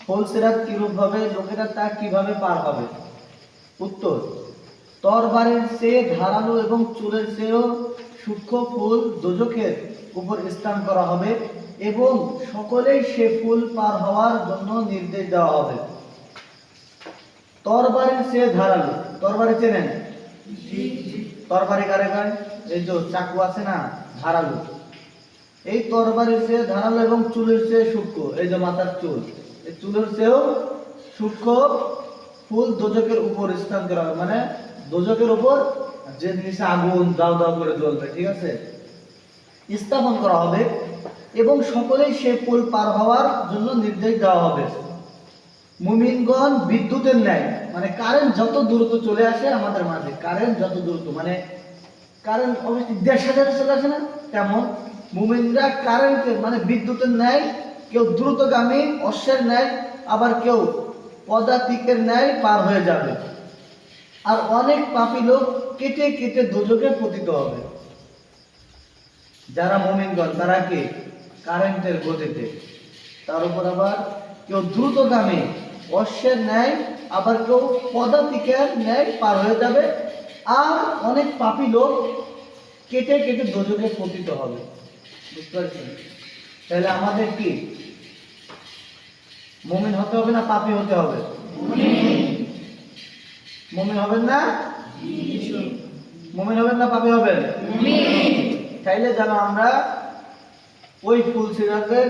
ফুল সিরাত কিরূপ ভাবে, লোকেরা তা কিভাবে পার হবে? উত্তর: তরবারির চেয়ে ধারালো এবং চুলের চেয়েও সূক্ষ্ম ফুল দোজখের উপর স্থান করা হবে এবং সকলেই সে ফুল পার হওয়ার জন্য নির্দেশ দেওয়া হবে। তরবারির চেয়ে ধারালো, তরবারি চেনেন? তরবারি কারে কয়? এই যে চাকু আছে না, ধারালো। এই তরবারির চেয়ে ধারালো এবং চুলের চেয়ে সূক্ষ্ম, এই যে মাথার চুল, এই চুলের চেয়েও সূক্ষ্ম ফুল দোজখের উপর স্থান করা হবে, মানে দোজখের উপর যে নিচে আগুন দাও দাও করে জ্বলবে, ঠিক আছে, স্থাপন করা হবে এবং সকলেই সে ফুল পার হওয়ার জন্য নির্দেশ দেওয়া হবে। মুমিনগণ বিদ্যুতের ন্যায়, মানে কারেন্ট যত দ্রুত চলে আসে আমাদের মাঝে, কারেন্ট যত দ্রুত, মানে কারেন্ট অবশ্যই 1,500 চলে আসে না, তেমন মুমিনরা কারেন্টের মানে বিদ্যুতের ন্যায়, কেউ দ্রুতগামী অশ্বের ন্যায়, আবার কেউ পদাতিকের ন্যায় পার হয়ে যাবে। আর অনেক পাপী লোক কেটে কেটে দোজখে পতিত হবে। যারা মুমিনগণ তারা কি কারেন্টের গতিতে, তার উপর আবার কেউ দ্রুতগামী অশ্বের ন্যায়, আবার কেউ পদাতিকের ন্যায় পার হয়ে যাবে। আর অনেক পাপী লোক কেটে কেটে দোজখে পতিত হবে। বুঝতে পারছেন? তাহলে আমাদের কি মুমিন হতে হবে না পাপী হতে হবে? মুমিন হবেন না? মুমিন হবেন না পাপী হবেন? তাইলে যেন আমরা ওই ফুল সিরাতের